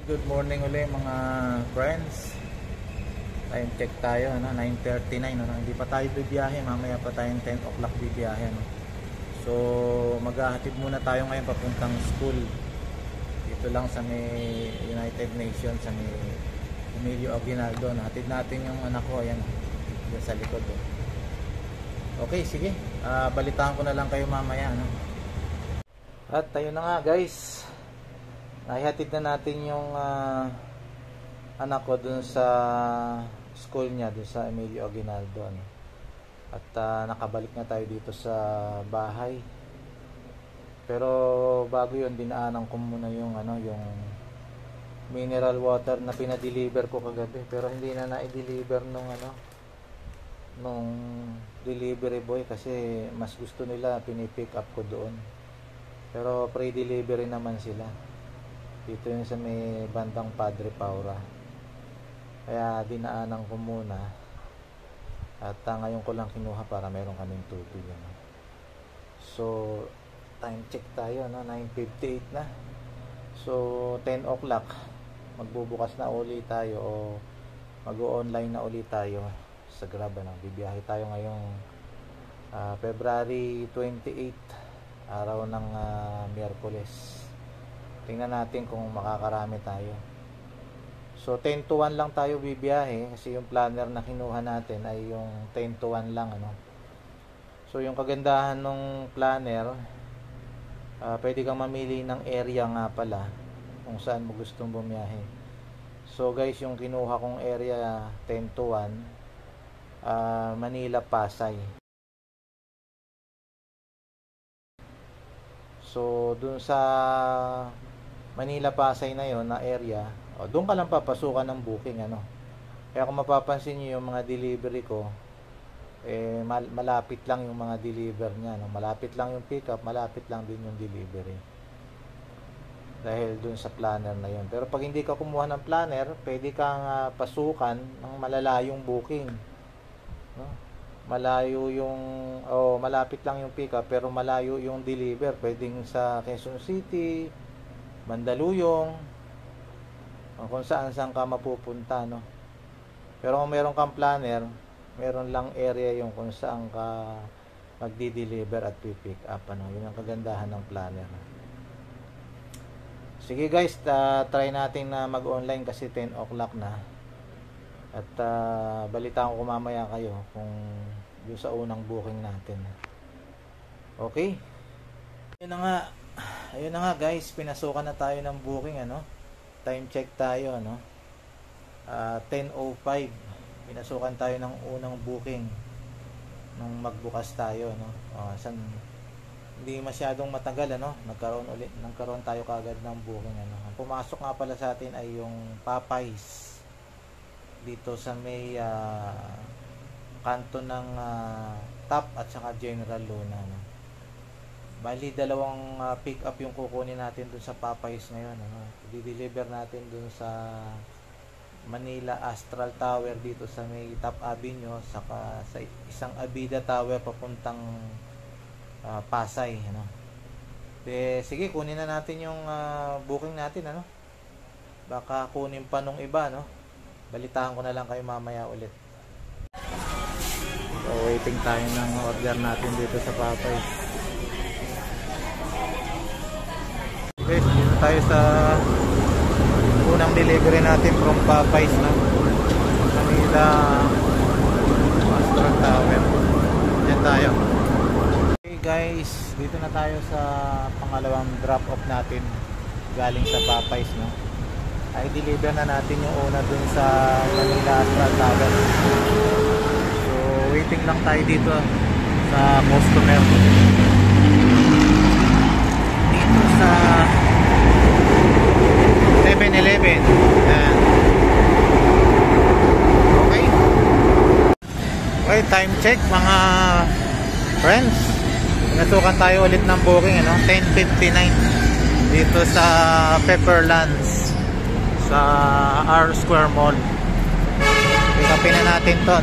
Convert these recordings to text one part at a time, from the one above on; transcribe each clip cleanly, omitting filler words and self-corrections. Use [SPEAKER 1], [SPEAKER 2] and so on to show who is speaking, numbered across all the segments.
[SPEAKER 1] Good morning ulit mga friends. Time check tayo, 9:39, Hindi pa tayo bibiyahe, mamaya pa tayong 10 o'clock bibiyahe, So maghahatid muna tayo ngayon papuntang school. Dito lang sa may United Nations, sa may Emilio Aguinaldo. Hatid natin yung anak ko, ayan, dito sa likod. Okay, sige. Balitaan ko na lang kayo mamaya, At tayo na nga, guys. Naihatid na natin yung anak ko dun sa school niya, dun sa Emilio Aguinaldo, At nakabalik na tayo dito sa bahay. Pero bago yun, dinaanan ko muna yung yung mineral water na pinadeliver ko kagabi, pero hindi na na-deliver nung delivery boy kasi mas gusto nila pinipick up ko doon. Pero pre-delivery naman sila. Dito yun sa may bandang Padre Paura. Kaya dinaanan ko muna. At ngayon ko lang kinuha para meron kaming tubig. So, time check tayo, 9:58 na. So, 10 o'clock. Magbubukas na uli tayo o mag-o-online na uli tayo sa Grab. Bibiyahe tayo ngayong February 28, araw ng Miyerkules. Tingnan natin kung makakarami tayo. So 10 to 1 lang tayo bibiyahe kasi yung planner na kinuha natin ay yung 10 to 1 lang, So yung kagandahan ng planner, pwede kang mamili ng area nga pala kung saan mo gustong bumiyahe. So guys, yung kinuha kong area 10 to 1, Manila, Pasay. So dun sa Manila, Pasay na yon na area, doon ka lang papasukan ng booking, Kaya kung mapapansin niyo yung mga delivery ko, malapit lang yung mga deliver niya, Malapit lang yung pick up, malapit lang din yung delivery. Dahil dun sa planner na yon. Pero pag hindi ka kumuha ng planner, pwede kang pasukan ng malalayong booking, Malayo yung malapit lang yung pick up pero malayo yung deliver. Pwedeng sa Quezon City, Mandaluyong, kung saan ka mapupunta, Pero kung meron kang planner, meron lang area yung kung saan ka magdi-deliver at pick up, Yun ang kagandahan ng planner. Sige guys, try natin na mag-online kasi 10 o'clock na. At balitaan ko mamaya kayo kung yung sa unang booking natin. Okay? Ayun na nga guys, pinasukan na tayo ng booking, Time check tayo, 10:05. Pinasukan tayo ng unang booking nung magbukas tayo, hindi masyadong matagal, nagkaroon tayo kaagad ng booking, Ang pumasok nga pala sa atin ay yung Popeyes dito sa may kanto ng Top at saka General Luna, Bali dalawang pick up yung kukunin natin dun sa Popeyes ngayon, i-deliver natin dun sa Manila Astral Tower dito sa may Top Avenue, saka sa isang Abida Tower papuntang Pasay, sige, kunin na natin yung booking natin, baka kunin pa nung iba, Balitahan ko na lang kayo mamaya ulit. So waiting tayo ng order natin dito sa Popeyes. Okay, dito tayo sa unang delivery natin from Popeyes, Manila Astral Tower. Yan tayo. Okay guys, dito na tayo sa pangalawang drop off natin galing sa Popeyes, ay deliver na natin yung una dun sa Manila Astral Tower. So waiting lang tayo dito sa customer dito sa 7-Eleven. Okay, time check mga friends. Pinasukan tayo ulit ng booking, 10:59 dito sa Pepperlands sa R Square Mall. Pick upin na natin to,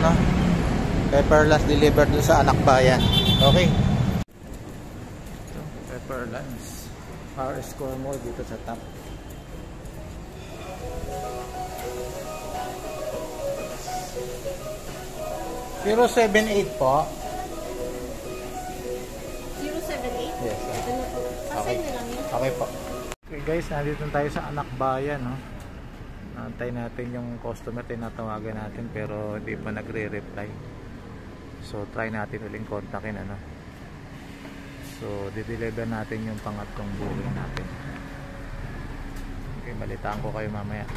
[SPEAKER 1] Pepperlands delivered dun sa Anak Bayan. Okay, Pepperlands R Square Mall dito sa Top. 078 po.
[SPEAKER 2] 078?
[SPEAKER 1] Yes.
[SPEAKER 2] Ito na po. Pasay na lang yun.
[SPEAKER 1] Okay po. Okay guys, nandito tayo sa Anak Bayan, no? Naantay natin yung customer, tinatawagan natin pero hindi pa nagre-reply. So try natin uling kontakin, ano. So di-deliver natin yung pangatlong booking natin. Okay, balitaan ko kayo mamaya.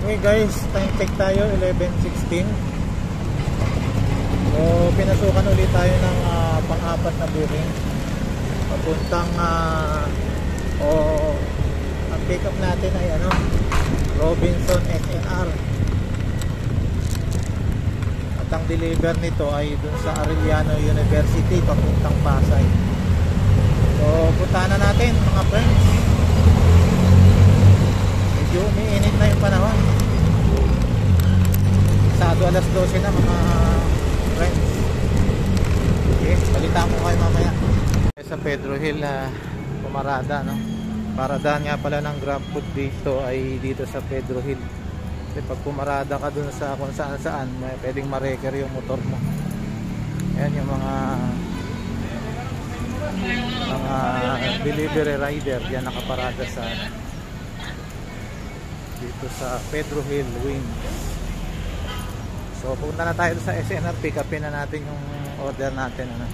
[SPEAKER 1] Okay guys, time check tayo, 11:16. So pinasukan ulit tayo ng pang-apat na booking. Papuntang ang pick up natin ay ano, Robinson SNR. At ang deliver nito ay dun sa Arellano University papuntang Pasay. So punta na natin mga friends. Medyo umiinit na yung panahon. Sado alas 12 na mga friends. Okay, balitaan ko kayo mamaya. Sa Pedro Hill, pumarada, no? Paradaan nga pala ng Grab Food dito ay dito sa Pedro Hill. Kasi pag pumarada ka dun sa kung saan saan, may pwedeng ma-wrecker yung motor mo. Ayan yung mga delivery rider yan nakaparada sa dito sa Pedro Hill Wings. So punta na tayo sa SNR, pick upin na natin yung order natin, ano?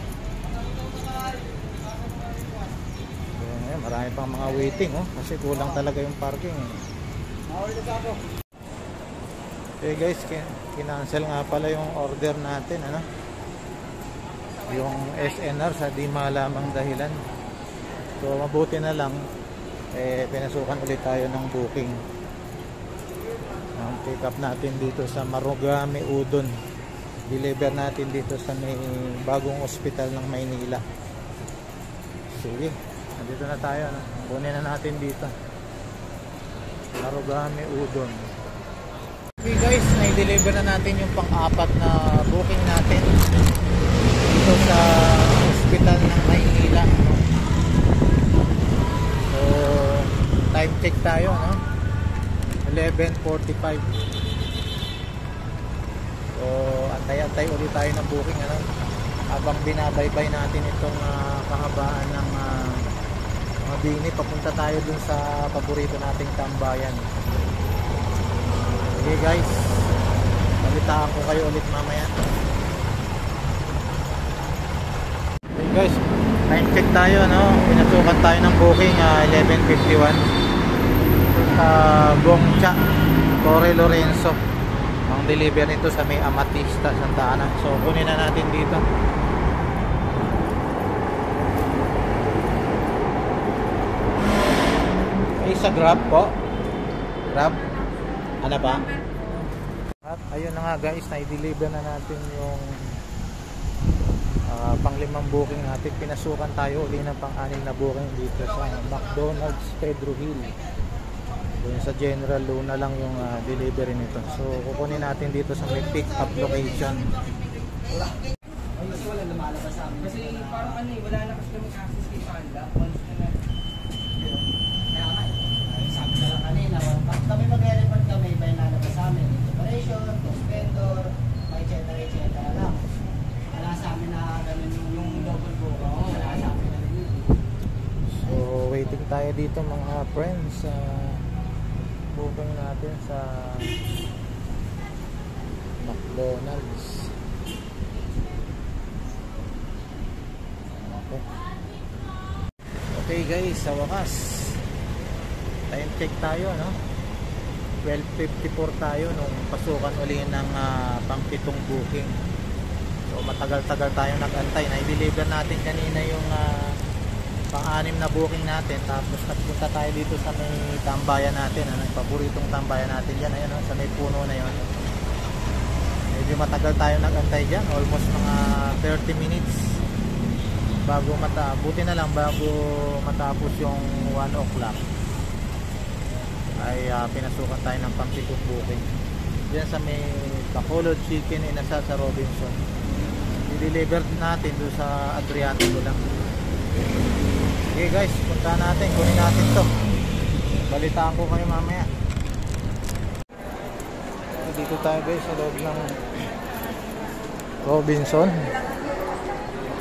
[SPEAKER 1] Marami pang mga waiting, oh, kasi kulang talaga yung parking, eh. Okay guys, kinancel nga pala yung order natin, ano, yung SNR sa di malamang dahilan. So mabuti na lang pinasukan ulit tayo ng booking. Ang pick up natin dito sa Marugame Udon, deliver natin dito sa may bagong ospital ng Maynila. Sige, nandito na tayo, no? Kunin na natin dito Marugame Udon. Okay guys, na-deliver na natin yung pang-apat na booking natin dito sa hospital ng Maynila, no? So time check tayo, no? 11:45. So antay-antay ulit tayo ng booking, ano? Habang binabaybay natin itong kahabaan ng Mabini, papunta tayo dun sa paborito nating tambayan. Okay guys, balitaan ko kayo ulit mamaya. Okay guys, time check tayo, no? Pinasukan tayo ng booking 11:51 sa Bongcha, Torre Lorenzo. Ang deliver nito sa may Amatista, Santa Ana. So kunin na natin dito. Sa Grab po. Grab. Ano ba? At ayun na nga guys, na-deliver na natin yung pang-limang booking natin. Pinasukan tayo uli ng pang-anim na booking dito sa McDonald's Pedro Hill. Doon sa General Luna lang yung delivery nito. So kukunin natin dito sa may pick up location.
[SPEAKER 3] Kasi wala lumalabas sa amin. Kasi parang ano eh, wala na kasi kami access kay Panda. Once na lang. Kaya nga eh, sabi na lang kanina, pag kami mag-report kami, may lalabas sa amin. Operation, cost vendor, etc. lang. Wala sa amin na ganun yung double book. Wala sa amin na rin.
[SPEAKER 1] So waiting tayo dito mga friends. Booking natin sa McDonald's. Okay guys, sa wakas time check tayo, no? 12:54 tayo nung pasukan uli ng pang-pitong booking. So matagal-tagal tayo nag-antay. Na-deliver natin kanina yung pang-anim na booking natin. Tapos nagpunta tayo dito sa may tambayan natin, ano? Yung paboritong tambayan natin dyan, ayun, no? Sa may puno na yun. Medyo matagal tayo nag-antay dyan, almost mga 30 minutes bago buti na lang bago matapos yung 1 o'clock ay pinasukan tayo ng pang-pitong booking dyan sa may Bacolod Chicken Inasal sa Robinson. I-deliver natin doon sa Adriatico lang. Okay guys, punta natin, kunin natin to, balitaan ko kayo mamaya. Dito tayo guys sa loob ng Robinson.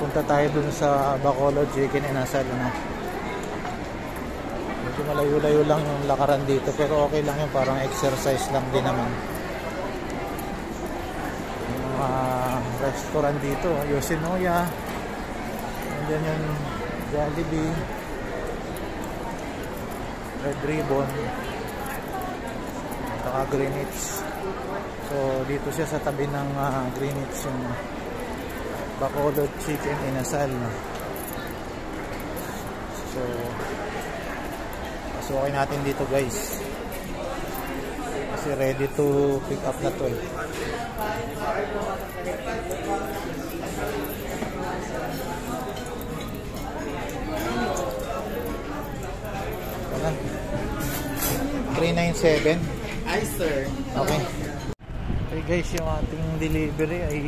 [SPEAKER 1] Punta tayo dun sa Bacolod Chicken Inasal, ano. Medyo malayo-layo lang yung lakaran dito, pero okay lang yun, parang exercise lang din naman. Yung mga restaurant dito, Yoshinoya, nandiyan yung Jollibee, Red Ribbon, saka Greenwich. So dito siya sa tabi ng Greenwich, yung Bacolod Chicken Inasal. So pasukin natin dito guys, kasi ready to pick up na to eh. Wala. 397.
[SPEAKER 3] Ay, sir.
[SPEAKER 1] Okay. Okay guys, yung ating delivery ay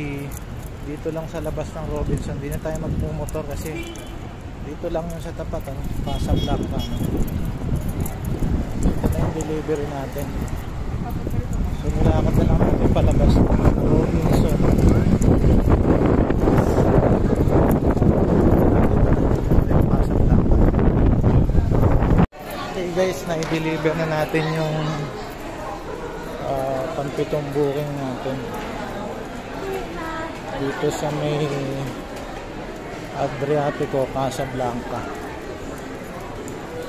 [SPEAKER 1] dito lang sa labas ng Robinson. Hindi na tayo magmumotor kasi dito lang yung sa tapat, ano? Casablanca, ano? Ito na yung delivery natin. So nilakad na lang natin palabas ng Robinson. Okay guys, na-deliver na natin yung pampitong booking natin dito sa may Adriatico, Casablanca.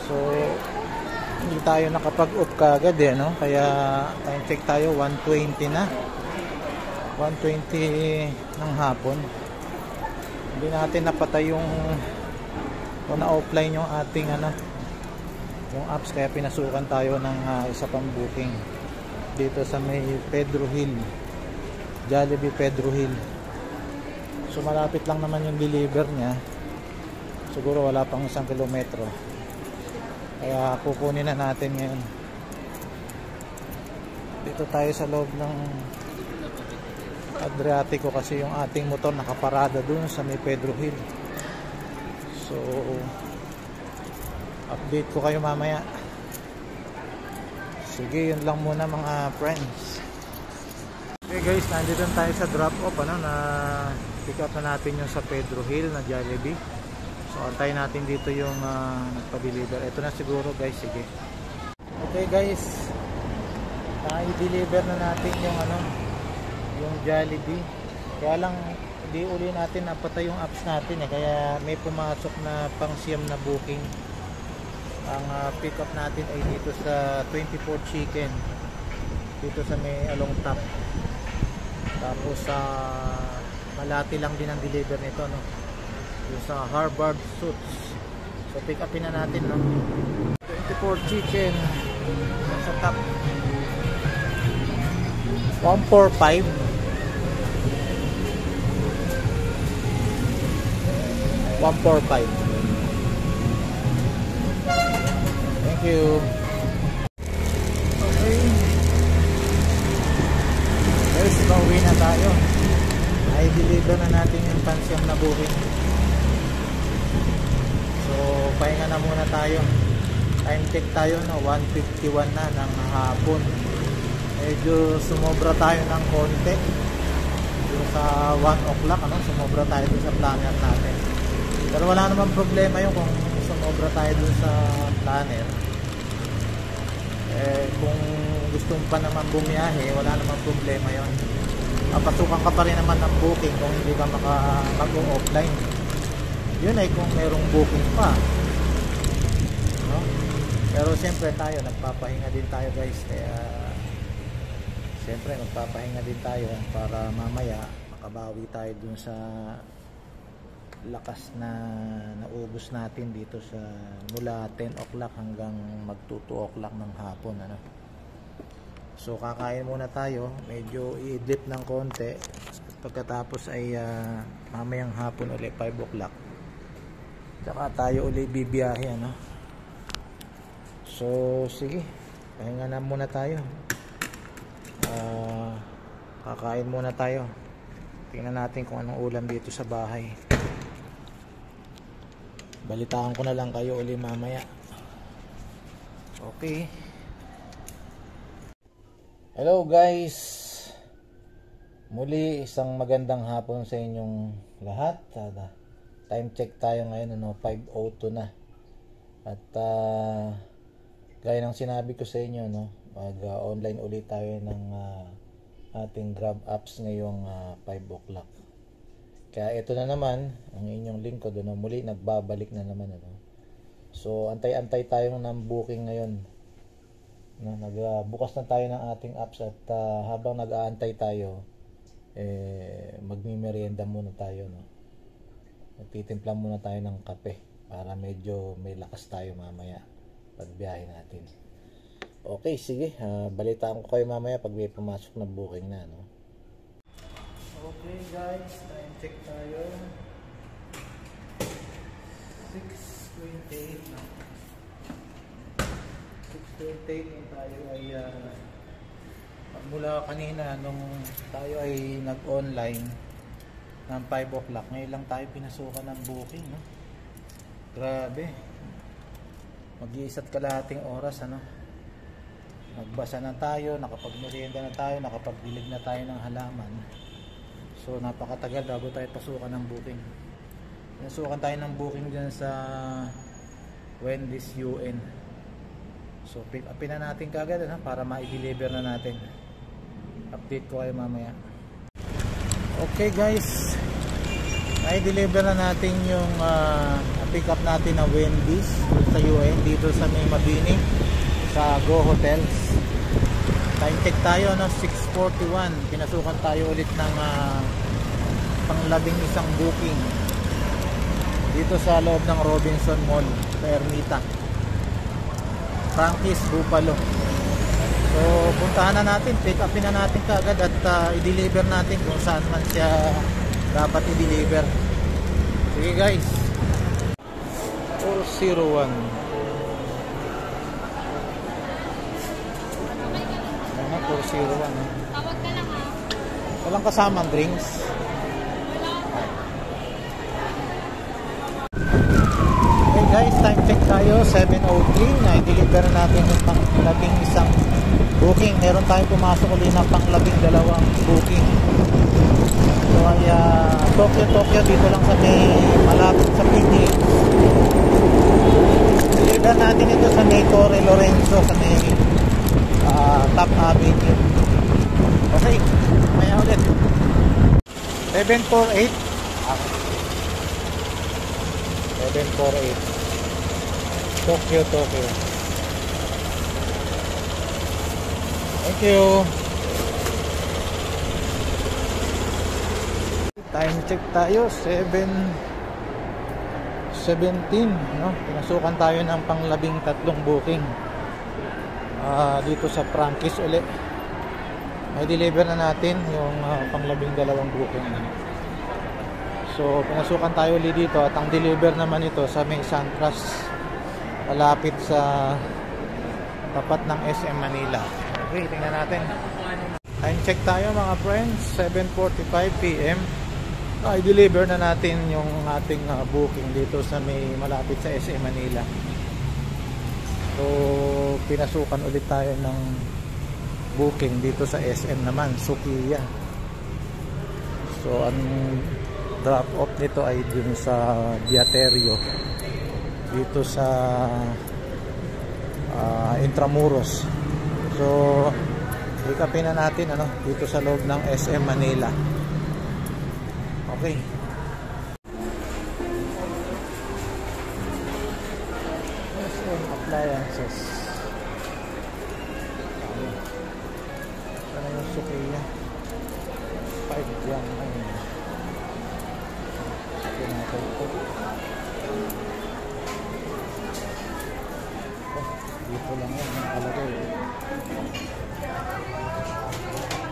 [SPEAKER 1] So hindi tayo nakapag-off kagad eh, no? Kaya time check tayo 1:20 na, 1:20 ng hapon. Hindi natin napatay yung na-offline yung ating yung apps, kaya pinasukan tayo ng isa pang booking dito sa may Pedro Hill, Jollibee Pedro Hill. So malapit lang naman yung deliver niya, siguro wala pang 1 kilometro, kaya kukunin na natin ngayon. Dito tayo sa loob ng Adriatico kasi yung ating motor nakaparada dun sa may Pedro Hill. So update ko kayo mamaya. Sige, yun lang muna mga friends. Okay guys, nandito tayo sa drop off, na pick up na natin yung sa Pedro Hill na Jollibee. So antayin natin dito yung nagpa-deliver. Ito na siguro guys, sige. Okay guys, i-deliver na natin yung yung Jollibee. Kaya lang hindi uli natin napatay yung apps natin eh, kaya may pumasok na pang-siyam na booking. Ang pick up natin ay dito sa 24 Chicken, dito sa may Along Top. Tapos sa Malati lang din ang deliver nito, no? Yung sa Harvard Suits. So pick upin na natin, no? 24 Chicken sa top, 145. 145. Thank you. Okay guys, pauwi na tayo. Ay deliver na natin yung pansyam na booking. So pahinga na muna tayo. Time check tayo, no? 1:51 na ng hapon. Medyo sumobra tayo ng konti yung sa 1 o'clock, sumobra tayo dun sa planner natin. Pero wala namang problema yung kung sumobra tayo dun sa planner. Kung gusto pa naman bumiyahe, wala namang problema yon. Papasukan ka pa rin naman ng booking kung hindi ka mag-offline. Yun ay kung merong booking pa, no? Pero siyempre tayo nagpapahinga din tayo guys, kaya siyempre magpapahinga din tayo para mamaya makabawi tayo dun sa lakas na naubos natin dito sa mula 10 o'clock hanggang mag 2 o'clock ng hapon, So kakain muna tayo, medyo i-dip ng konti, pagkatapos ay mamayang hapon ulit 5 o'clock tsaka tayo ulit bibiyahe, So sige, pahinga na muna tayo, kakain muna tayo, tingnan natin kung anong ulam dito sa bahay. Balitaan ko na lang kayo ulit mamaya. Okay. Hello guys. Muli, isang magandang hapon sa inyong lahat. Time check tayo ngayon, 5:02 na. At gaya ng sinabi ko sa inyo, mag-online ulit tayo ng ating Grab apps ngayong 5 o'clock. Kaya ito na naman, ang inyong lingkod, muli nagbabalik na naman. So, antay-antay tayo ng booking ngayon. Nagbukas na tayo ng ating apps at habang nag-aantay tayo, magmimerienda muna tayo, magtitimpla muna tayo ng kape para medyo may lakas tayo mamaya pag biyahe natin. Okay, sige, balitaan ko kayo mamaya pag may pumasok na booking na, Okay guys, time check tayo. 6:28 na. 6:28 na tayo ay mula kanina nung tayo ay nag-online ng 5 o'clock, ngayon lang tayo pinasukan ng booking, Grabe. Mag-iisa't kalahating oras, Nagbasa na tayo, nakapagmerienda na tayo, nakapagdilig na tayo ng halaman. So napakatagal bago tayo pasukan ng booking. Pinasukan tayo ng booking dyan sa Wendy's UN. So pick upin na natin kagad, para ma-deliver na natin. Update ko kayo mamaya. Okay guys, i-deliver na natin yung pick up natin na Wendy's sa UN dito sa may Mabini sa Go Hotels. Time check tayo, 6:41. Pinasukan tayo ulit ng pang-11 booking dito sa loob ng Robinson Mall sa Ermita, Frankie's Buffalo. So puntahan na natin, pick upin na natin kaagad at i-deliver natin kung saan man siya dapat i-deliver. Sige guys, 401. Ano, 401.
[SPEAKER 2] Tawag ka lang
[SPEAKER 1] Walang kasamang drinks. Okay guys, time check tayo, 7:03. Na i-deliver natin yung pang-11 booking. Meron tayong pumasok ulit ng pang-12 booking. So ay Tokyo dito lang sa may malapit sa PGH. Deliver natin ito sa may Torre Lorenzo sa may Top Avenue. Okay, may ulit 748. 748 Tokyo. Thank you. Time check tayo, 7:17, Pinasukan tayo ng pang-13 booking dito sa Frankie's ulit. May deliver na natin yung pang-12 booking. So pinasukan tayo ulit dito at ang deliver naman ito sa may Santras, malapit sa tapat ng SM Manila. Okay, tingnan natin. Time check tayo mga friends, 7:45 PM. I-deliver na natin yung ating booking dito sa may malapit sa SM Manila. So pinasukan ulit tayo ng booking dito sa SM naman, Sukiya. So ang drop off nito ay dun sa Diaterio dito sa Intramuros. So recapin na natin dito sa loob ng SM Manila. Okay. SM Appliances. Ano yung Sukiya? 5 yan. Dito lang yan, nakalagay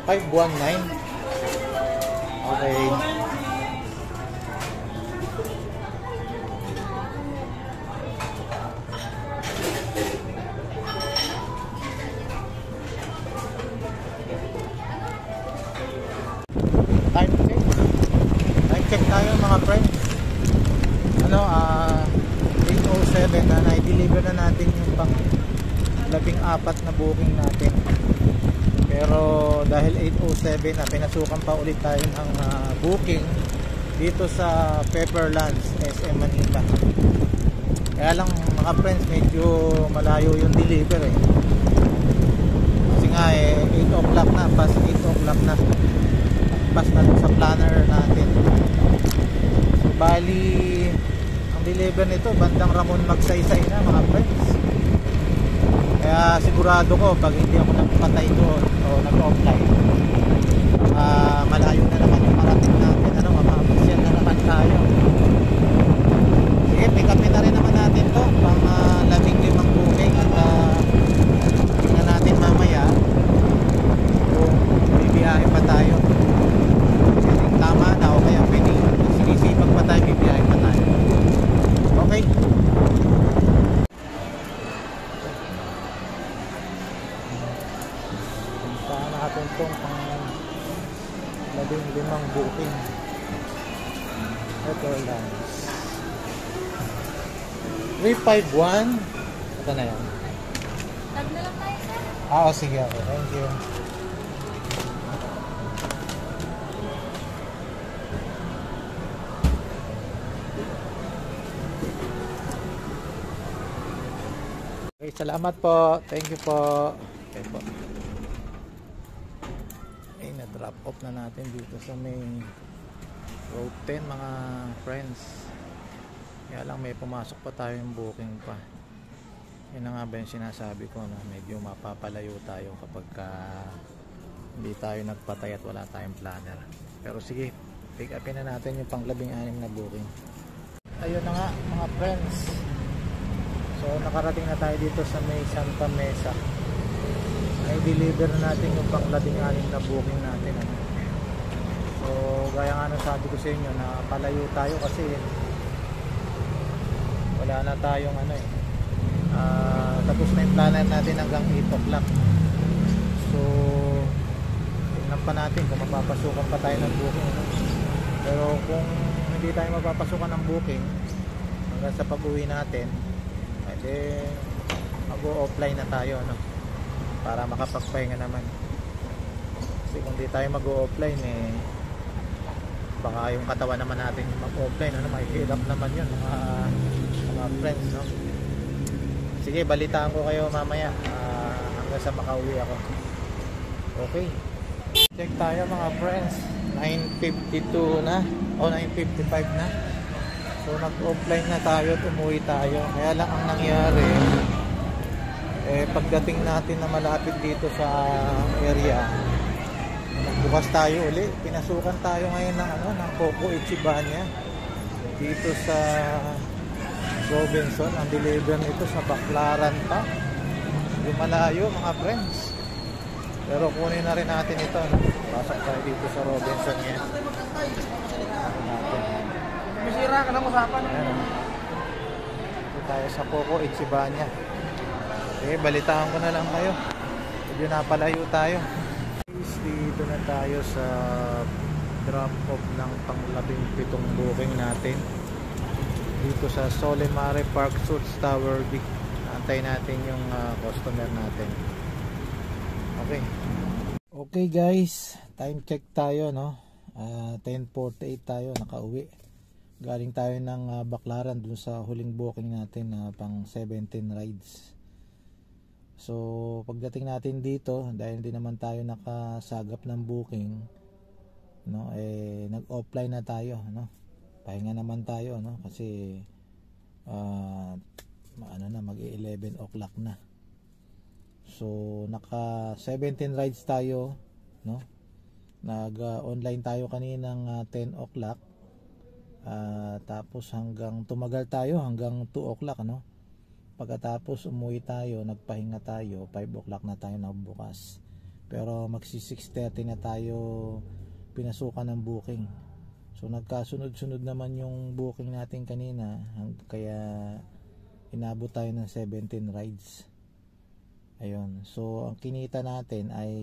[SPEAKER 1] 519. Okay. Time check tayo mga friends. 8:07 na i-deliver na natin yung pang 14 na booking natin. Pero dahil 8:07 na, pinasukan pa ulit tayo ng booking dito sa Pepperlands, SM Manila. Kaya lang mga friends, medyo malayo yung deliver eh. Kasi nga 8 o'clock na, past 8 o'clock na. Pas na sa planner natin. So bali, ang deliver nito bandang Ramon Magsaysay na mga friends. Kaya sigurado ko pag hindi ako nagpatay doon o nag-offline, malayo na naman yung marating natin, mapapasyan na naman tayo. Sige, pick upin na rin naman natin to pang 15 booking at tingnan natin mamaya kung bibiyahe pa tayo. Tama na o kaya sinisipag pa tayo, bibiyahe pa tayo. Okay. Puntaan natin itong pang 15 booking. Ito lang 351. Ito na yan.
[SPEAKER 2] Tag na lang tayo, sir.
[SPEAKER 1] Sige ako. Thank you. Okay, salamat po. Thank you po. Okay po. Okay, na-drop off na natin dito sa may road 10 mga friends. Kaya lang may pumasok pa tayo yung booking pa. Yun na nga ba yung sinasabi ko na medyo mapapalayo tayo kapag hindi tayo nagpatay at wala tayong planner. Pero sige, pick upin na natin yung pang 16 na booking. Ayun na nga mga friends. So nakarating na tayo dito sa may Santa Mesa. Ay deliver na natin yung pang 16 na booking natin. So gaya nga nung sabi ko sa inyo na palayo tayo kasi wala na tayong tapos na yung planner natin hanggang 8 o'clock. So tingnan pa natin kung mapapasukan pa tayo ng booking. Pero kung hindi tayo mapapasukan ng booking hanggang sa pag-uwi natin, mag-o-offline na tayo para makapagpahinga naman. Kasi kung di tayo mag-o-offline baka yung katawan naman natin mag-offline, mahihirap naman yun mga friends, Sige, balitaan ko kayo mamaya hanggang sa makauwi ako. Okay, check tayo mga friends. 9:52 na o 9:55 na. So nag-offline na tayo at umuwi tayo. Kaya lang ang nangyari pagdating natin na malapit dito sa area, nagbukas tayo ulit. Pinasukan tayo ngayon ng Coco Ichibanya dito sa Robinson. Ang deliver nito sa Baclaran pa. Yung malayo mga friends. Pero kunin na rin natin ito. Pasok tayo dito sa Robinson yan.
[SPEAKER 3] Masira ka ng usapan.
[SPEAKER 1] Dito tayo sa Coco Ichibanya. Okay, balitaan ko na lang kayo. Medyo napalayo tayo. Dito na tayo sa drop off ng pang 17 booking natin. Dito sa Solimare Park Suites Tower B. Antay natin yung customer natin. Okay. Okay guys, time check tayo 10:48 tayo nakauwi. Galing tayo ng Baclaran dun sa huling booking natin pang 17 rides. So pagdating natin dito, dahil hindi naman tayo nakasagap ng booking, nag-offline na tayo, pahinga naman tayo, kasi mag-11 o'clock na. So naka 17 rides tayo, nag-online tayo kaninang 10 o'clock. Tapos tumagal tayo hanggang 2 o'clock, Pagkatapos umuwi tayo, nagpahinga tayo, 5 o'clock na tayo nagbukas. Pero magsi 6:30 na tayo pinasukan ng booking. So nagkasunod-sunod naman yung booking natin kanina, kaya inabot tayo ng 17 rides. Ayun. So ang kinita natin ay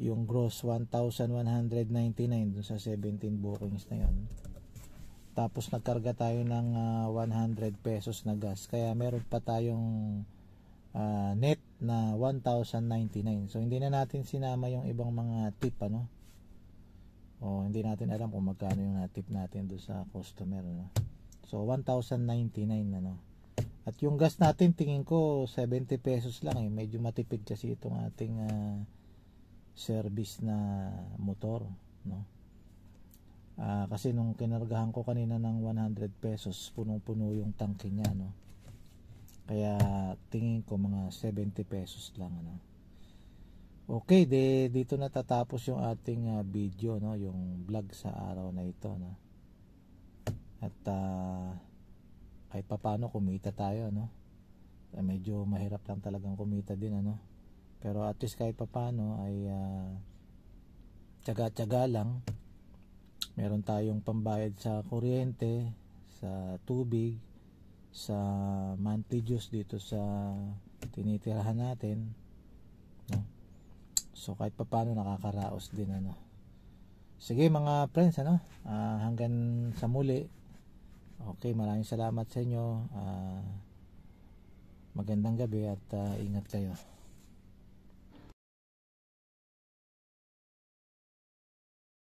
[SPEAKER 1] yung gross 1,199 dun sa 17 bookings na yun. Tapos nagkarga tayo ng 100 pesos na gas. Kaya meron pa tayong net na 1,099. So hindi na natin sinama yung ibang mga tip, ano. O hindi natin alam kung magkano yung tip natin doon sa customer, ano. So 1,099, ano. At yung gas natin tingin ko 70 pesos lang eh. Medyo matipid kasi itong ating service na motor, no. Kasi nung kinargahan ko kanina ng 100 pesos, punong-puno yung tangke niya, no. Kaya tingin ko mga 70 pesos lang, ano. Okay, dito natatapos yung ating video, no, yung vlog sa araw na ito, no. At kahit papaano kumita tayo, no. Medyo mahirap lang talagang kumita din, ano. Pero at least kahit papaano ay tiyaga-tiyaga lang. Meron tayong pambayad sa kuryente, sa tubig, sa monthly dues dito sa tinitirahan natin, no? So kahit papaano nakakaraos din, ano. Sige mga friends, ano, hanggang sa muli. Okay, maraming salamat sa inyo. Magandang gabi at ingat kayo.